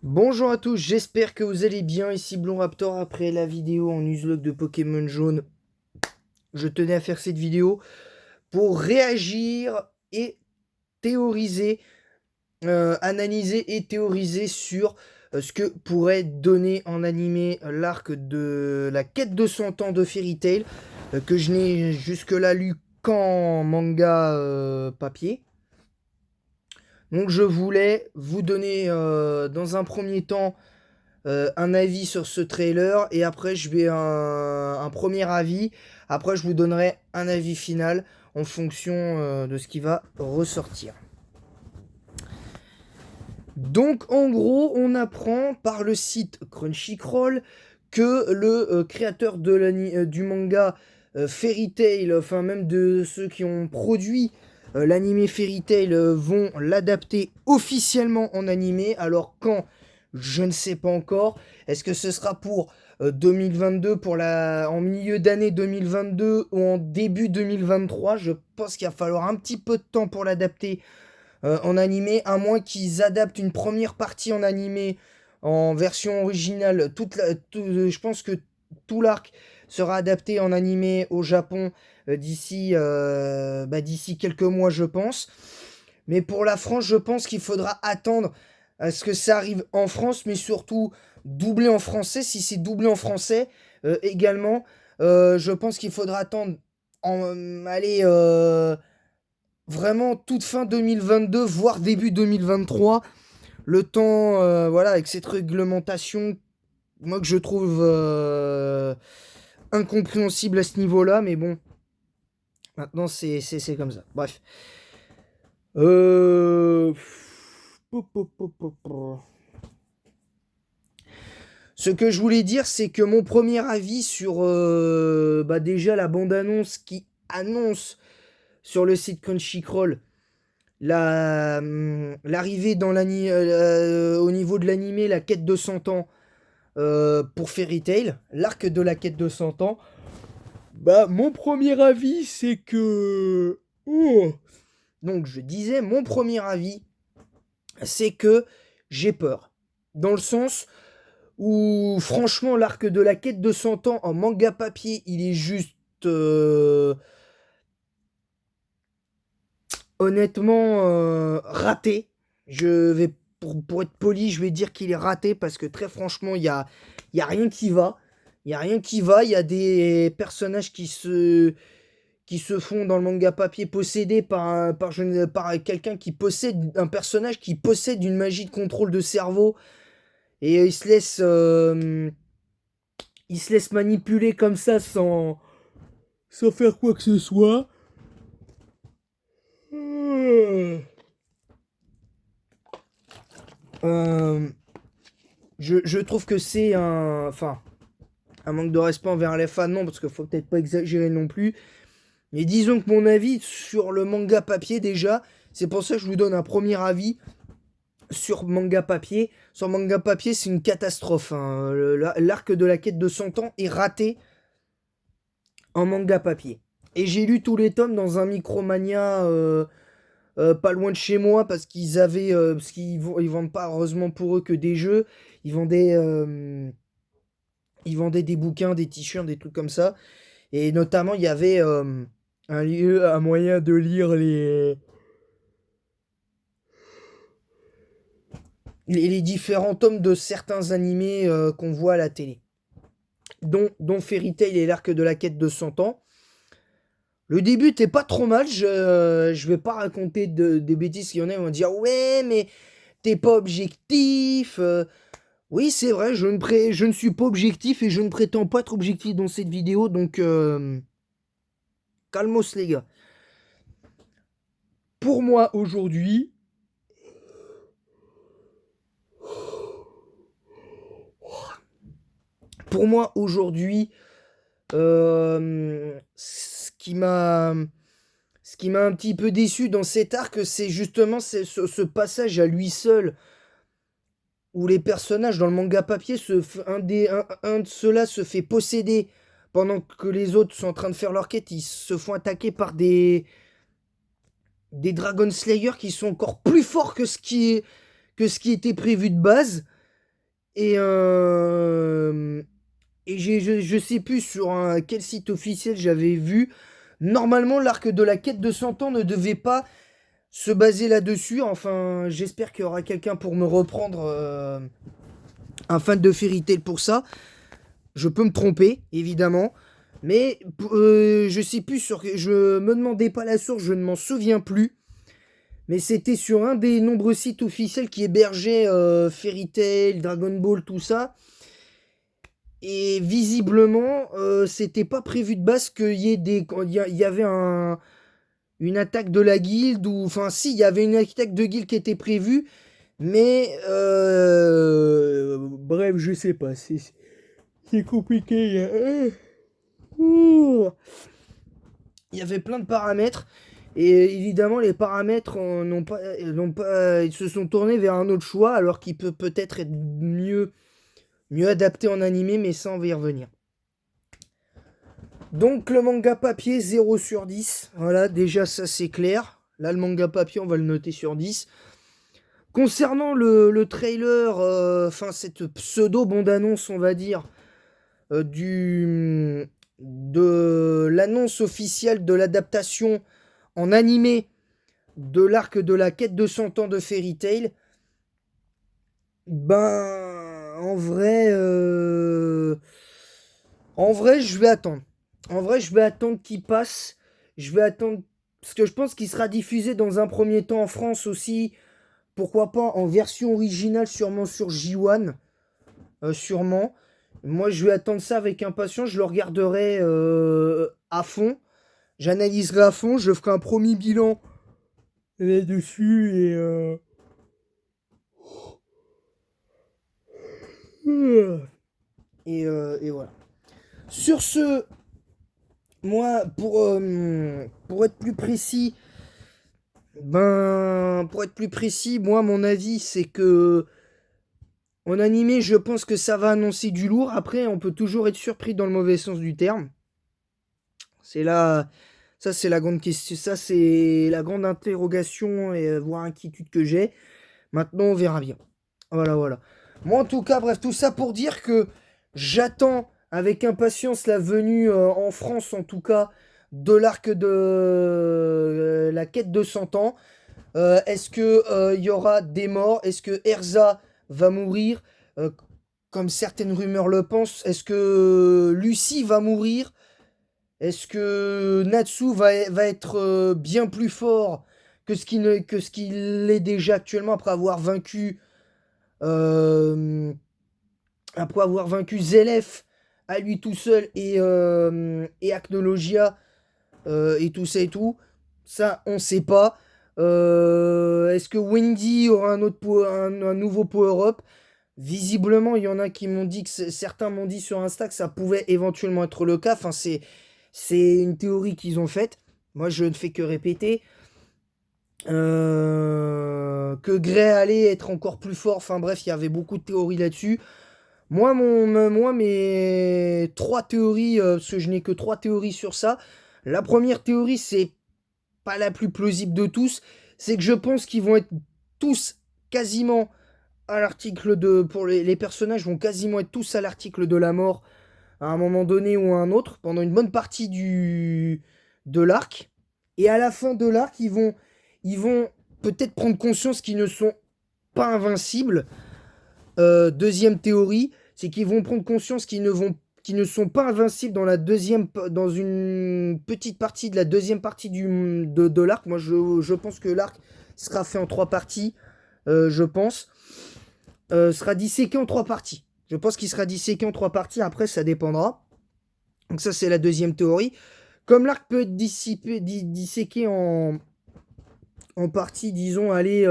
Bonjour à tous, j'espère que vous allez bien. Ici Blond Raptor après la vidéo en Nuzlocke de Pokémon Jaune. Je tenais à faire cette vidéo pour réagir et théoriser, analyser et théoriser sur ce que pourrait donner en animé l'arc de la quête de 100 ans de Fairy Tail, que je n'ai jusque-là lu qu'en manga papier. Donc je voulais vous donner dans un premier temps un avis sur ce trailer et après je vais un premier avis. Après je vous donnerai un avis final en fonction de ce qui va ressortir. Donc en gros on apprend par le site Crunchyroll que le créateur de du manga Fairy Tail, enfin même de ceux qui ont produit l'animé Fairy Tail vont l'adapter officiellement en animé. Alors quand, je ne sais pas encore. Est-ce que ce sera pour 2022, en milieu d'année 2022 ou en début 2023? Je pense qu'il va falloir un petit peu de temps pour l'adapter en animé, à moins qu'ils adaptent une première partie en animé en version originale. Je pense que tout l'arc sera adapté en animé au Japon d'ici quelques mois, je pense. Mais pour la France, je pense qu'il faudra attendre à ce que ça arrive en France, mais surtout doublé en français. Si c'est doublé en français également, je pense qu'il faudra attendre allez, vraiment toute fin 2022, voire début 2023. Le temps, voilà, avec cette réglementation, moi que je trouve incompréhensible à ce niveau-là, mais bon, maintenant c'est comme ça. Bref. Euh... Ce que je voulais dire, c'est que mon premier avis sur déjà la bande-annonce qui annonce sur le site Crunchyroll l'arrivée au niveau de l'animé, la quête de 100 ans pour Fairy Tail, l'arc de la quête de 100 ans. Bah, mon premier avis, c'est que... Oh. Donc, je disais, mon premier avis, c'est que j'ai peur. Dans le sens où, franchement, l'arc de la quête de 100 ans en manga papier, il est juste... honnêtement, raté. Pour être poli, je vais dire qu'il est raté parce que très franchement, y a rien qui va. Il y a rien qui va. Il y a des personnages qui se font dans le manga papier possédés par quelqu'un qui possède un personnage qui possède une magie de contrôle de cerveau et il se laisse manipuler comme ça sans faire quoi que ce soit. Euh, je trouve que c'est un manque de respect envers les fans, non, parce qu'il faut peut-être pas exagérer non plus. Mais disons que mon avis sur le manga papier, déjà, c'est pour ça que je vous donne un premier avis sur manga papier. Sur manga papier, c'est une catastrophe, hein. L'arc de la quête de 100 ans est raté en manga papier. Et j'ai lu tous les tomes dans un Micromania pas loin de chez moi parce qu'ils ils vendent pas heureusement pour eux que des jeux. Ils vendaient, euh, Ils vendaient des bouquins, des t-shirts, des trucs comme ça. Et notamment, il y avait un moyen de lire les différents tomes de certains animés qu'on voit à la télé. Dont Fairy Tail et l'arc de la quête de 100 ans. Le début t'es pas trop mal, je vais pas raconter des bêtises qu'il y en a, ils vont dire ouais mais t'es pas objectif. Oui c'est vrai, je ne suis pas objectif et je ne prétends pas être objectif dans cette vidéo, donc calmos les gars. Pour moi aujourd'hui, pour moi aujourd'hui, ce qui m'a un petit peu déçu dans cet arc, c'est justement ce passage à lui seul où les personnages dans le manga papier, un de ceux-là se fait posséder pendant que les autres sont en train de faire leur quête. Ils se font attaquer par des Dragon Slayer qui sont encore plus forts que ce qui était prévu de base. Et, je sais plus sur quel site officiel j'avais vu. Normalement, l'arc de la quête de 100 ans ne devait pas se baser là-dessus. Enfin, j'espère qu'il y aura quelqu'un pour me reprendre, un fan de Fairy Tail pour ça. Je peux me tromper, évidemment. Mais je sais plus sur. Je me demandais pas la source, je ne m'en souviens plus. Mais c'était sur un des nombreux sites officiels qui hébergeait Fairy Tail, Dragon Ball, tout ça. Et visiblement, c'était pas prévu de base qu'il y ait des. Il y avait une attaque de la guilde, ou. Enfin, si, il y avait une attaque de guilde qui était prévue. Mais. Bref, je sais pas. C'est compliqué. Ouh. Il y avait plein de paramètres. Et évidemment, les paramètres ils se sont tournés vers un autre choix, alors qu'il peut peut-être être mieux adapté en animé, mais ça, on va y revenir. Donc, le manga papier, 0 sur 10. Voilà, déjà, ça, c'est clair. Là, le manga papier, on va le noter sur 10. Concernant le trailer, enfin, cette pseudo-bande-annonce, on va dire, de l'annonce officielle de l'adaptation en animé de l'arc de la quête de 100 ans de Fairy Tail, ben, en vrai, je vais attendre. En vrai, je vais attendre qu'il passe. Je vais attendre, parce que je pense qu'il sera diffusé dans un premier temps en France aussi. Pourquoi pas en version originale, sûrement sur J1. Sûrement. Moi, je vais attendre ça avec impatience. Je le regarderai à fond. J'analyserai à fond. Je ferai un premier bilan là-dessus. Et voilà. Sur ce, moi, pour être plus précis, moi, mon avis, c'est que en animé, je pense que ça va annoncer du lourd. Après, on peut toujours être surpris dans le mauvais sens du terme. C'est là, ça, c'est la grande question, ça, c'est la grande interrogation et voire inquiétude que j'ai. Maintenant, on verra bien. Voilà, voilà. Moi, en tout cas, bref, tout ça pour dire que j'attends avec impatience la venue en France, en tout cas, de l'arc de la quête de 100 ans. Est-ce que il y aura des morts? Est-ce que Erza va mourir? Euh, Comme certaines rumeurs le pensent. Est-ce que Lucie va mourir? Est-ce que Natsu va être bien plus fort que ce qu'il est déjà actuellement euh, après avoir vaincu Zelef à lui tout seul et Acnologia et tout ça et tout? Ça, on sait pas. Est-ce que Wendy aura un nouveau power-up? Visiblement, il y en a qui m'ont dit certains m'ont dit sur Insta que ça pouvait éventuellement être le cas. Enfin, c'est une théorie qu'ils ont faite. Moi, je ne fais que répéter. Que Grey allait être encore plus fort. Enfin bref, il y avait beaucoup de théories là-dessus. Moi, mes trois théories, parce que je n'ai que trois théories sur ça. La première théorie, c'est pas la plus plausible de tous. C'est que je pense qu'ils vont être tous quasiment à l'article de. Pour les personnages vont quasiment être tous à l'article de la mort à un moment donné ou à un autre, pendant une bonne partie de l'arc. Et à la fin de l'arc, ils vont peut-être prendre conscience qu'ils ne sont pas invincibles. Deuxième théorie, c'est qu'ils vont prendre conscience qu'ils ne sont pas invincibles dans une petite partie de la deuxième partie de l'arc. Moi, je pense que l'arc sera fait en trois parties, je pense. Sera disséqué en trois parties. Je pense qu'il sera disséqué en trois parties. Après, ça dépendra. Donc ça, c'est la deuxième théorie. Comme l'arc peut être disséqué en partie, disons, allez,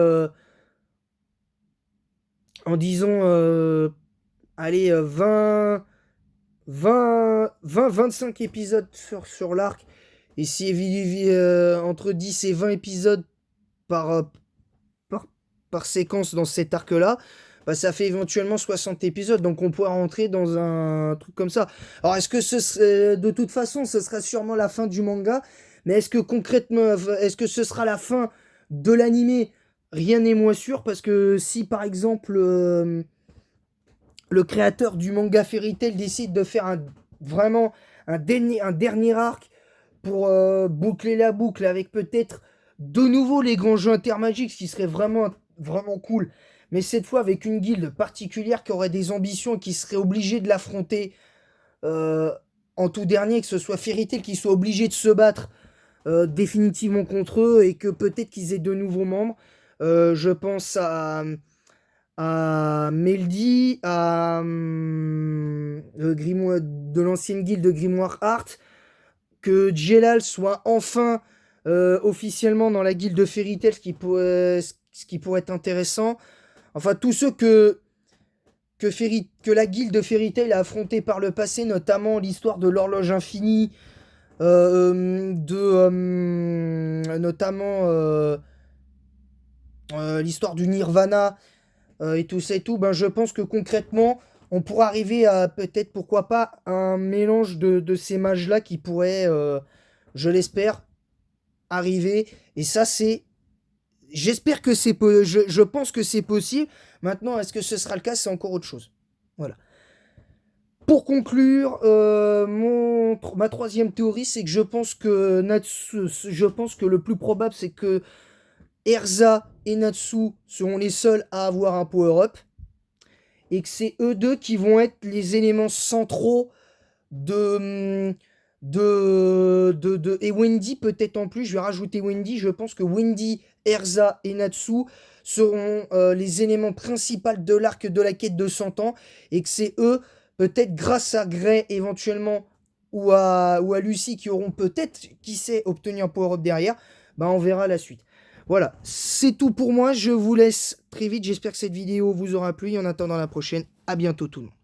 en disons, allez, 25 épisodes sur l'arc, et si entre 10 et 20 épisodes par, par, par séquence dans cet arc-là, bah, ça fait éventuellement 60 épisodes, donc on pourra rentrer dans un truc comme ça. Alors est-ce que de toute façon, ce sera sûrement la fin du manga, mais est-ce que concrètement, est-ce que ce sera la fin de l'animé? Rien n'est moins sûr, parce que si par exemple le créateur du manga Fairy Tail décide de faire vraiment un dernier arc pour boucler la boucle avec peut-être de nouveau les grands jeux intermagiques, ce qui serait vraiment cool. Mais cette fois avec une guilde particulière qui aurait des ambitions et qui serait obligée de l'affronter en tout dernier, que ce soit Fairy Tail qui soit obligé de se battre définitivement contre eux et que peut-être qu'ils aient de nouveaux membres. Je pense à Meldy, à le grimoire de l'ancienne guilde de Grimoire Art, que Jelal soit enfin officiellement dans la guilde de Fairy Tail, ce qui pourrait être intéressant. Enfin, tous ceux que la guilde de Fairy Tail a affronté par le passé, notamment l'histoire de l'horloge infinie, notamment l'histoire du Nirvana, et tout ça et tout, ben je pense que concrètement, on pourra arriver à peut-être, pourquoi pas, un mélange de ces mages-là qui pourrait, je l'espère, arriver. Et ça, c'est... J'espère que c'est... Je pense que c'est possible. Maintenant, est-ce que ce sera le cas? C'est encore autre chose. Voilà. Pour conclure, ma troisième théorie, c'est que je pense que le plus probable, c'est que Erza et Natsu seront les seuls à avoir un power-up. Et que c'est eux deux qui vont être les éléments centraux et Wendy peut-être en plus, je vais rajouter Wendy, je pense que Wendy, Erza et Natsu seront les éléments principaux de l'arc de la quête de 100 ans, et que c'est eux, peut-être grâce à Grey éventuellement, ou à Lucie, qui auront peut-être, qui sait, obtenu un power-up derrière. Bah on verra la suite. Voilà, c'est tout pour moi, je vous laisse très vite, j'espère que cette vidéo vous aura plu, et en attendant la prochaine, à bientôt tout le monde.